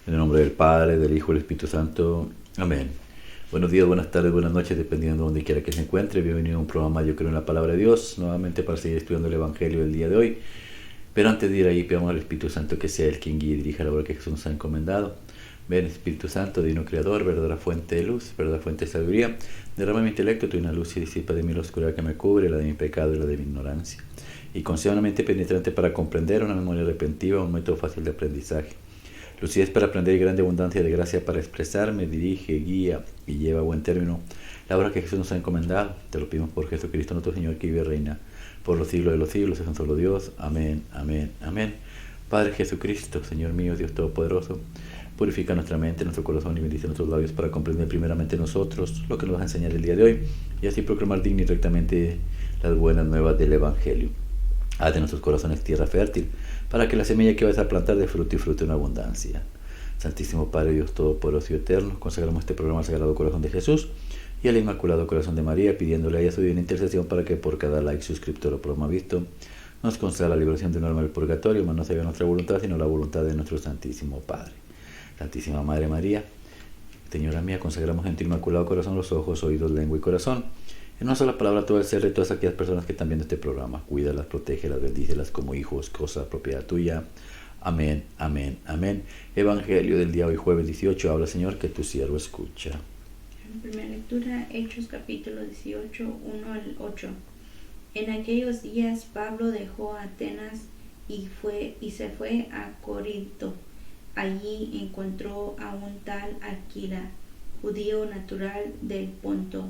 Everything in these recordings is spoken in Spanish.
En el nombre del Padre, del Hijo y del Espíritu Santo. Amén. Buenos días, buenas tardes, buenas noches, dependiendo de donde quiera que se encuentre. Bienvenido a un programa Yo Creo en la Palabra de Dios, nuevamente para seguir estudiando el Evangelio del día de hoy. Pero antes de ir ahí, pidamos al Espíritu Santo que sea el quien guíe y dirija la obra que Jesús nos ha encomendado. Ven, Espíritu Santo, divino Creador, verdadera fuente de luz, verdadera fuente de sabiduría. Derrama mi intelecto, tu una luz y disipa de mí la oscuridad que me cubre, la de mi pecado y la de mi ignorancia. Y conceda una mente penetrante para comprender, una memoria repentiva, un método fácil de aprendizaje. Lucidez para aprender y grande abundancia de gracia para expresarme, dirige, guía y lleva a buen término la obra que Jesús nos ha encomendado. Te lo pedimos por Jesucristo nuestro Señor, que vive y reina por los siglos de los siglos. Es un solo Dios. Amén, amén, amén. Padre Jesucristo, Señor mío, Dios Todopoderoso, purifica nuestra mente, nuestro corazón y bendice nuestros labios para comprender primeramente nosotros lo que nos va a enseñar el día de hoy y así proclamar digna y rectamente las buenas nuevas del Evangelio. Haz de nuestros corazones tierra fértil, para que la semilla que vas a plantar dé fruto y fruto en abundancia. Santísimo Padre Dios Todopoderoso y Eterno, consagramos este programa al Sagrado Corazón de Jesús y al Inmaculado Corazón de María, pidiéndole a ella su divina intercesión para que por cada like, suscriptor o programa visto, nos conceda la liberación de un alma del purgatorio, mas no se haga nuestra voluntad, sino la voluntad de nuestro Santísimo Padre. Santísima Madre María, Señora mía, consagramos en tu Inmaculado Corazón los ojos, oídos, lengua y corazón. En una sola palabra, todo el ser de todas aquellas personas que están viendo este programa. Cuídalas, protégelas, bendícelas como hijos, cosa propiedad tuya. Amén, amén, amén. Evangelio del día hoy, jueves 18. Habla, Señor, que tu siervo escucha. En primera lectura, Hechos capítulo 18, 1 al 8. En aquellos días Pablo dejó Atenas y se fue a Corinto. Allí encontró a un tal Aquila, judío natural del Ponto,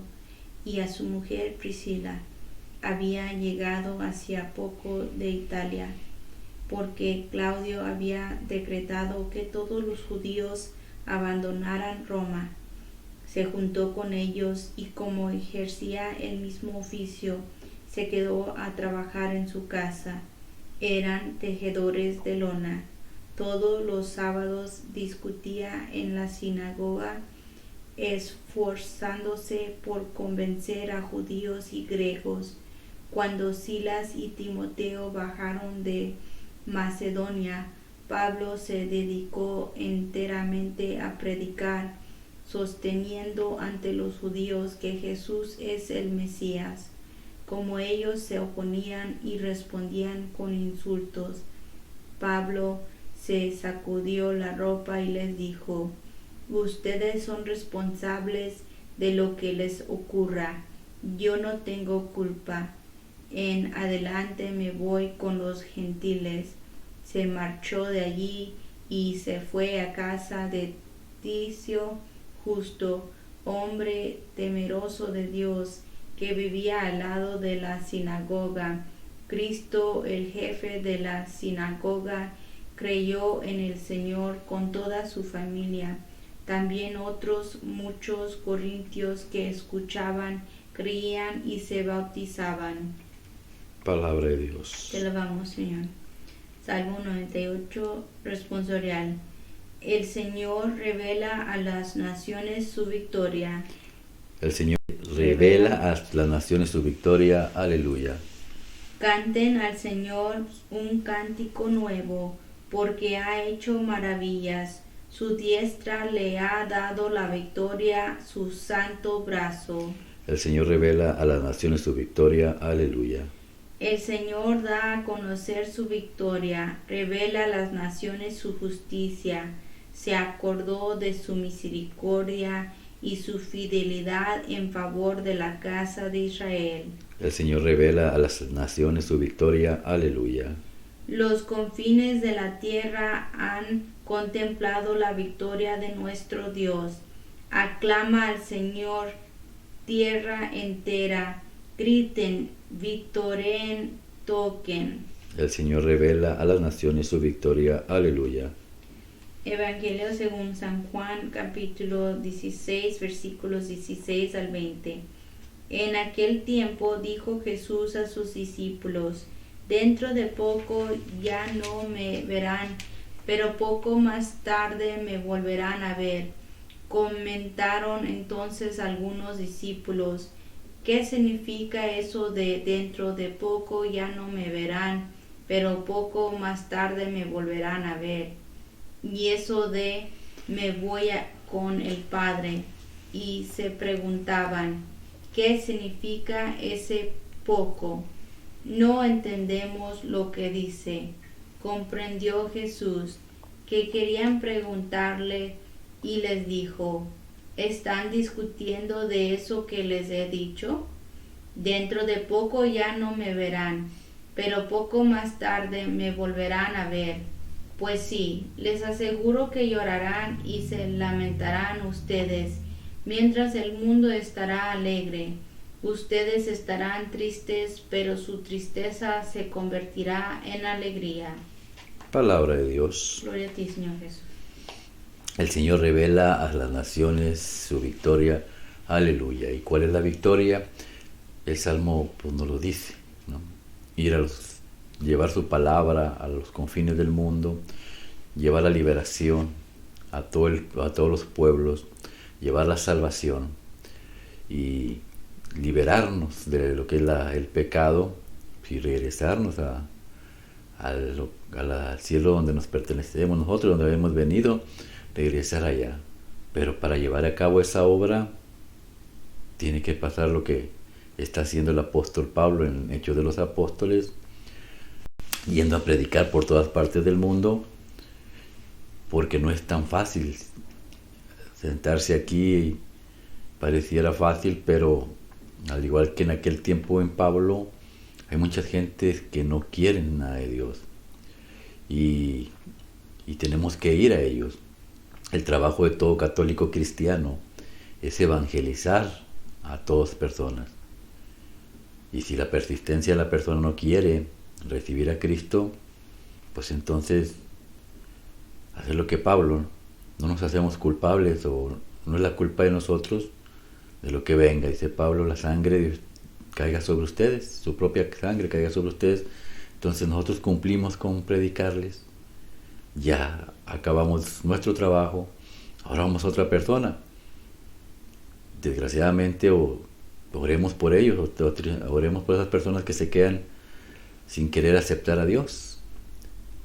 y a su mujer Priscila. Había llegado hacía poco de Italia, porque Claudio había decretado que todos los judíos abandonaran Roma. Se juntó con ellos y, como ejercía el mismo oficio, se quedó a trabajar en su casa. Eran tejedores de lona. Todos los sábados discutía en la sinagoga, esforzándose por convencer a judíos y griegos. Cuando Silas y Timoteo bajaron de Macedonia, Pablo se dedicó enteramente a predicar, sosteniendo ante los judíos que Jesús es el Mesías. Como ellos se oponían y respondían con insultos, Pablo se sacudió la ropa y les dijo: ustedes son responsables de lo que les ocurra. Yo no tengo culpa. En adelante me voy con los gentiles. Se marchó de allí y se fue a casa de Ticio Justo, hombre temeroso de Dios, que vivía al lado de la sinagoga. Cristo, el jefe de la sinagoga, creyó en el Señor con toda su familia. También otros muchos corintios que escuchaban, creían y se bautizaban. Palabra de Dios. Te alabamos, Señor. Salmo 98, responsorial. El Señor revela a las naciones su victoria. El Señor revela a las naciones su victoria. Aleluya. Canten al Señor un cántico nuevo, porque ha hecho maravillas. Su diestra le ha dado la victoria, su santo brazo. El Señor revela a las naciones su victoria. Aleluya. El Señor da a conocer su victoria, revela a las naciones su justicia. Se acordó de su misericordia y su fidelidad en favor de la casa de Israel. El Señor revela a las naciones su victoria. Aleluya. Los confines de la tierra han contemplado la victoria de nuestro Dios. Aclama al Señor, tierra entera. Griten, victoreen, toquen. El Señor revela a las naciones su victoria. Aleluya. Evangelio según San Juan, capítulo 16, versículos 16 al 20. En aquel tiempo dijo Jesús a sus discípulos: dentro de poco ya no me verán, pero poco más tarde me volverán a ver. Comentaron entonces algunos discípulos: ¿qué significa eso de dentro de poco ya no me verán, pero poco más tarde me volverán a ver? Y eso de me voy con el Padre. Y se preguntaban, ¿qué significa ese poco? No entendemos lo que dice. Comprendió Jesús que querían preguntarle y les dijo, ¿están discutiendo de eso que les he dicho? Dentro de poco ya no me verán, pero poco más tarde me volverán a ver. Pues sí, les aseguro que llorarán y se lamentarán ustedes, mientras el mundo estará alegre. Ustedes estarán tristes, pero su tristeza se convertirá en alegría. Palabra de Dios. Gloria a ti, Señor Jesús. El Señor revela a las naciones su victoria. Aleluya. ¿Y cuál es la victoria? El Salmo pues, nos lo dice, ¿no? Llevar su palabra a los confines del mundo, llevar la liberación a todos los pueblos, llevar la salvación y liberarnos de lo que es el pecado y regresarnos al cielo donde nos pertenecemos nosotros, donde hemos venido, regresar allá. Pero para llevar a cabo esa obra tiene que pasar lo que está haciendo el apóstol Pablo en Hechos de los Apóstoles, yendo a predicar por todas partes del mundo, porque no es tan fácil sentarse aquí y pareciera fácil, pero al igual que en aquel tiempo en Pablo, hay mucha gente que no quieren nada de Dios y tenemos que ir a ellos. El trabajo de todo católico cristiano es evangelizar a todas personas. Y si la persistencia de la persona no quiere recibir a Cristo, pues entonces hacer lo que Pablo, no nos hacemos culpables o no es la culpa de nosotros de lo que venga. Dice Pablo, la sangre caiga sobre ustedes, su propia sangre caiga sobre ustedes. Entonces nosotros cumplimos con predicarles, ya acabamos nuestro trabajo, ahora vamos a otra persona. Desgraciadamente oremos por ellos, oremos por esas personas que se quedan sin querer aceptar a Dios,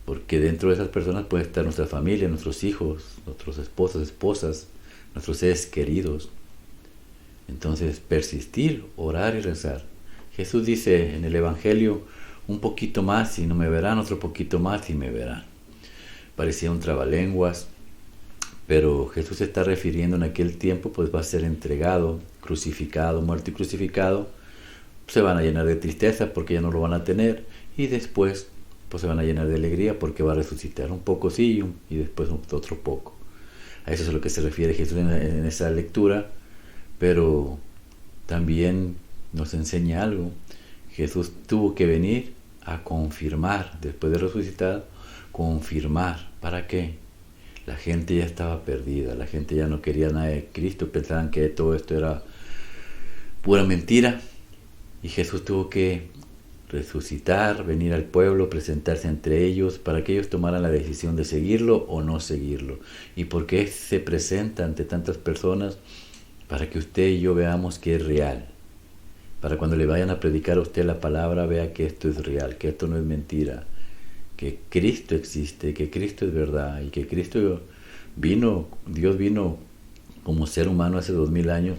porque dentro de esas personas puede estar nuestra familia, nuestros hijos, nuestros esposos, esposas, nuestros seres queridos. Entonces persistir, orar y rezar. Jesús dice en el Evangelio, un poquito más y no me verán, otro poquito más y me verán. Parecía un trabalenguas, pero Jesús se está refiriendo en aquel tiempo, pues va a ser entregado, crucificado, muerto y crucificado. Se van a llenar de tristeza porque ya no lo van a tener, y después pues se van a llenar de alegría porque va a resucitar un poco sí y después otro poco. A eso es a lo que se refiere Jesús en esa lectura, pero también nos enseña algo. Jesús tuvo que venir a confirmar, después de resucitar, confirmar. ¿Para qué? La gente ya estaba perdida, la gente ya no quería nada de Cristo, pensaban que todo esto era pura mentira, y Jesús tuvo que resucitar, venir al pueblo, presentarse entre ellos, para que ellos tomaran la decisión de seguirlo o no seguirlo. ¿Y por qué se presenta ante tantas personas? Para que usted y yo veamos que es real, para cuando le vayan a predicar a usted la palabra, vea que esto es real, que esto no es mentira, que Cristo existe, que Cristo es verdad, y que Cristo vino, Dios vino como ser humano hace 2000 años,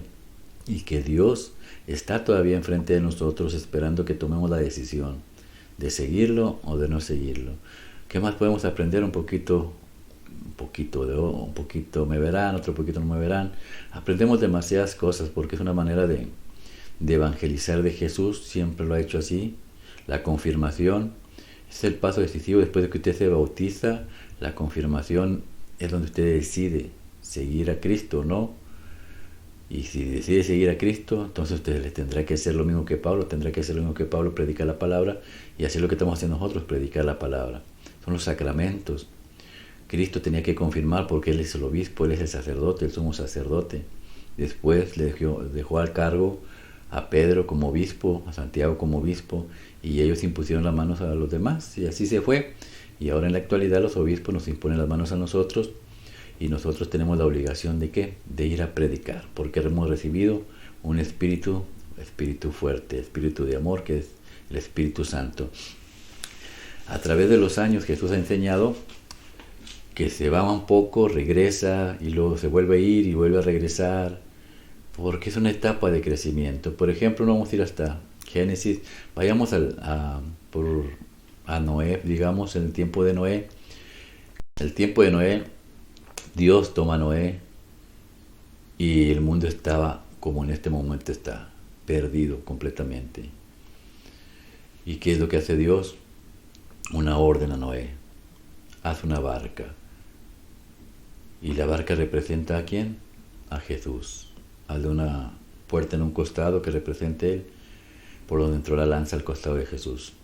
y que Dios está todavía enfrente de nosotros esperando que tomemos la decisión de seguirlo o de no seguirlo. ¿Qué más podemos aprender? Un poquito me verán, otro poquito no me verán. Aprendemos demasiadas cosas porque es una manera de evangelizar de Jesús, siempre lo ha hecho así. La confirmación es el paso decisivo después de que usted se bautiza. La confirmación es donde usted decide seguir a Cristo o no. Y si decide seguir a Cristo, entonces usted le tendrá que hacer lo mismo que Pablo, predicar la palabra, y así es lo que estamos haciendo nosotros, predicar la palabra. Son los sacramentos. Cristo tenía que confirmar porque Él es el obispo, Él es el sacerdote, el sumo sacerdote. Después le dejó al cargo a Pedro como obispo, a Santiago como obispo, y ellos impusieron las manos a los demás, y así se fue. Y ahora en la actualidad los obispos nos imponen las manos a nosotros, y nosotros tenemos la obligación de ¿qué? De ir a predicar, porque hemos recibido un espíritu fuerte, espíritu de amor, que es el Espíritu Santo. A través de los años Jesús ha enseñado que se va un poco, regresa y luego se vuelve a ir y vuelve a regresar, porque es una etapa de crecimiento. Por ejemplo, no vamos a ir hasta Génesis, vayamos a Noé, digamos, en el tiempo de Noé. El tiempo de Noé, Dios toma a Noé y el mundo estaba como en este momento está, perdido completamente. ¿Y qué es lo que hace Dios? Una orden a Noé: haz una barca. Y la barca representa ¿a quién? A Jesús. Hazle una puerta en un costado que represente Él, por donde entró la lanza al costado de Jesús.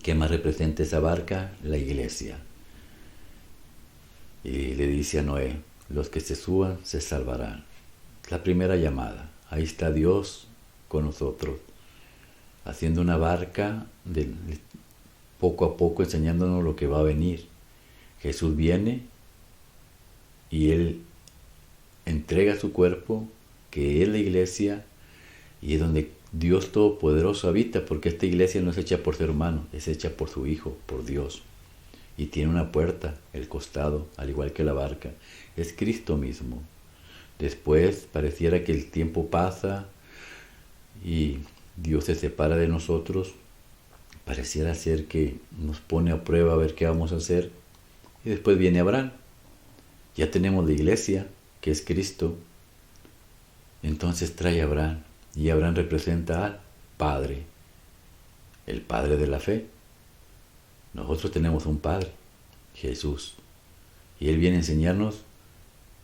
¿Qué más representa esa barca? La iglesia. Y le dice a Noé: los que se suban se salvarán. La primera llamada. Ahí está Dios con nosotros, haciendo una barca poco a poco, enseñándonos lo que va a venir. Jesús viene y Él entrega su cuerpo, que es la iglesia, y es donde Dios Todopoderoso habita, porque esta iglesia no es hecha por ser humano, es hecha por su Hijo, por Dios. Y tiene una puerta, el costado, al igual que la barca. Es Cristo mismo. Después pareciera que el tiempo pasa y Dios se separa de nosotros. Pareciera ser que nos pone a prueba a ver qué vamos a hacer. Y después viene Abraham. Ya tenemos la iglesia, que es Cristo. Entonces trae a Abraham. Y Abraham representa al Padre, el Padre de la fe. Nosotros tenemos un Padre, Jesús. Y Él viene a enseñarnos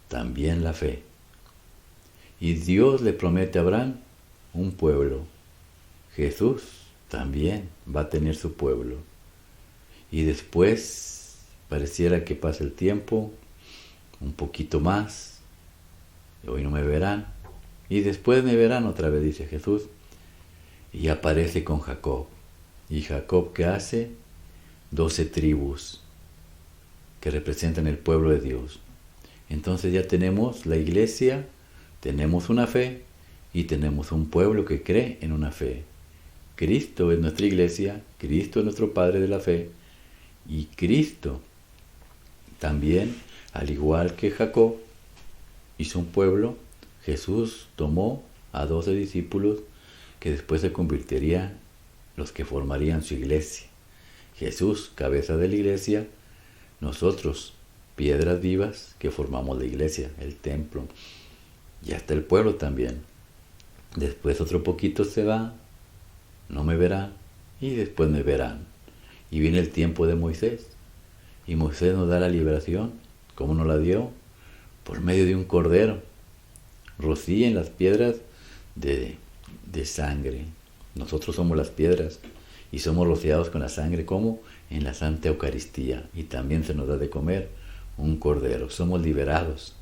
también la fe. Y Dios le promete a Abraham un pueblo. Jesús también va a tener su pueblo. Y después pareciera que pasa el tiempo, un poquito más. Hoy no me verán. Y después me verán otra vez, dice Jesús. Y aparece con Jacob. ¿Y Jacob qué hace? 12 tribus que representan el pueblo de Dios. Entonces ya tenemos la iglesia, tenemos una fe y tenemos un pueblo que cree en una fe. Cristo es nuestra iglesia, Cristo es nuestro Padre de la fe, y Cristo también, al igual que Jacob, hizo un pueblo. Jesús tomó a 12 discípulos que después se convertirían los que formarían su iglesia. Jesús, cabeza de la iglesia, nosotros, piedras vivas que formamos la iglesia, el templo, y hasta el pueblo también. Después otro poquito se va, no me verán, y después me verán. Y viene el tiempo de Moisés, y Moisés nos da la liberación. ¿Cómo nos la dio? Por medio de un cordero. Rocíen las piedras de sangre. Nosotros somos las piedras y somos rociados con la sangre. ¿Cómo? En la Santa Eucaristía. Y también se nos da de comer un cordero. Somos liberados.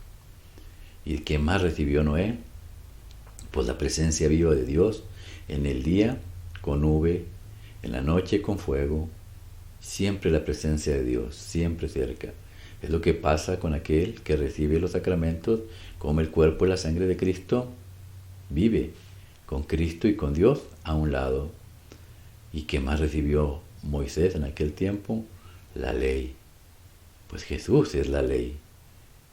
¿Y qué más recibió Noé? Pues la presencia viva de Dios, en el día con nube, en la noche con fuego. Siempre la presencia de Dios, siempre cerca. Es lo que pasa con aquel que recibe los sacramentos, come el cuerpo y la sangre de Cristo, vive con Cristo y con Dios a un lado. ¿Y qué más recibió Moisés en aquel tiempo? La ley. Pues Jesús es la ley.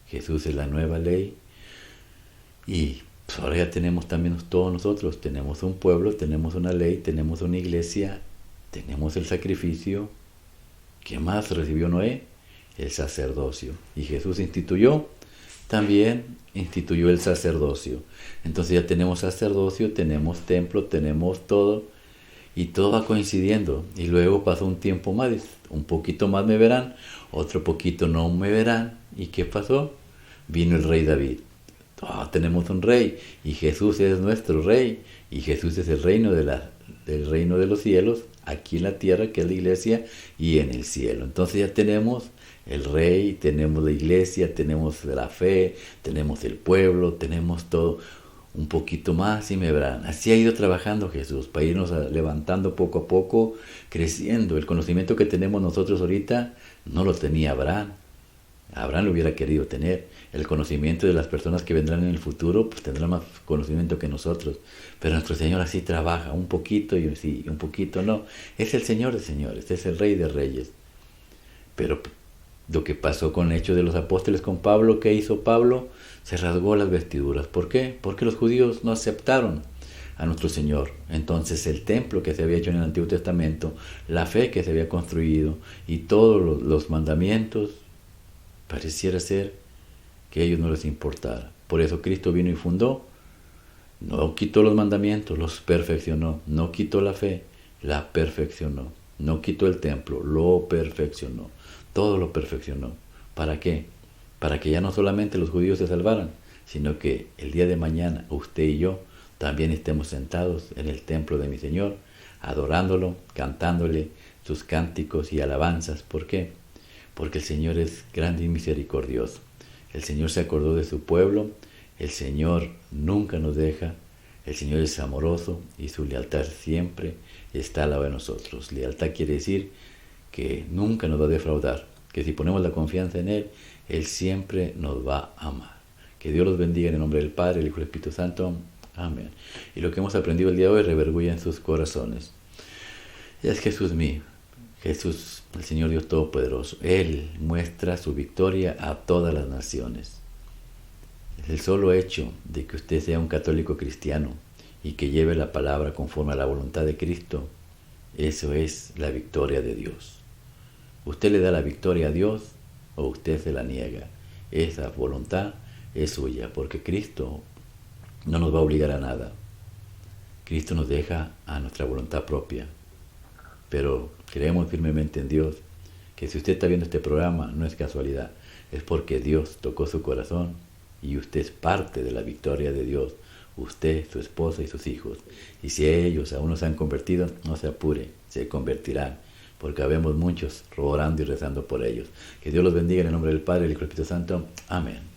Jesús es la nueva ley. Y pues ahora ya tenemos también todos nosotros. Tenemos un pueblo, tenemos una ley, tenemos una iglesia, tenemos el sacrificio. ¿Qué más recibió Noé? El sacerdocio. Y Jesús también instituyó el sacerdocio. Entonces ya tenemos sacerdocio, tenemos templo, tenemos todo, y todo va coincidiendo. Y luego pasó un tiempo más, un poquito más me verán, otro poquito no me verán. ¿Y qué pasó? Vino el rey David. Tenemos un rey, y Jesús es nuestro rey, y Jesús es el reino del reino de los cielos, aquí en la tierra, que es la iglesia, y en el cielo. Entonces ya tenemos el rey, tenemos la iglesia, tenemos la fe, tenemos el pueblo, tenemos todo. Un poquito más y me verán. Así ha ido trabajando Jesús, para irnos levantando poco a poco, creciendo. El conocimiento que tenemos nosotros ahorita no lo tenía Abraham. Abraham lo hubiera querido tener. El conocimiento de las personas que vendrán en el futuro, pues tendrán más conocimiento que nosotros. Pero nuestro Señor así trabaja, un poquito y sí, un poquito no. Es el Señor de señores, es el Rey de reyes. Pero Lo que pasó con Hechos de los Apóstoles con Pablo, ¿qué hizo Pablo? Se rasgó las vestiduras. ¿Por qué? Porque los judíos no aceptaron a nuestro Señor. Entonces el templo que se había hecho en el Antiguo Testamento, la fe que se había construido y todos los mandamientos, pareciera ser que a ellos no les importara. Por eso Cristo vino y fundó, no quitó los mandamientos, los perfeccionó, no quitó la fe, la perfeccionó, no quitó el templo, lo perfeccionó, todo lo perfeccionó. ¿Para qué? Para que ya no solamente los judíos se salvaran, sino que el día de mañana usted y yo también estemos sentados en el templo de mi Señor, adorándolo, cantándole sus cánticos y alabanzas. ¿Por qué? Porque el Señor es grande y misericordioso. El Señor se acordó de su pueblo, el Señor nunca nos deja, el Señor es amoroso y su lealtad siempre está al lado de nosotros. Lealtad quiere decir que nunca nos va a defraudar, que si ponemos la confianza en Él, Él siempre nos va a amar. Que Dios los bendiga en el nombre del Padre, el Hijo y el Espíritu Santo. Amén. Y lo que hemos aprendido el día de hoy revergüenza en sus corazones. Es Jesús mío, Jesús, el Señor Dios Todopoderoso. Él muestra su victoria a todas las naciones. El solo hecho de que usted sea un católico cristiano y que lleve la palabra conforme a la voluntad de Cristo, eso es la victoria de Dios. Usted le da la victoria a Dios o usted se la niega. Esa voluntad es suya, porque Cristo no nos va a obligar a nada. Cristo nos deja a nuestra voluntad propia. Pero creemos firmemente en Dios, que si usted está viendo este programa no es casualidad, es porque Dios tocó su corazón y usted es parte de la victoria de Dios, usted, su esposa y sus hijos. Y si ellos aún no se han convertido, no se apure, se convertirán, porque habemos muchos orando y rezando por ellos. Que Dios los bendiga en el nombre del Padre, del Hijo y del Espíritu Santo. Amén.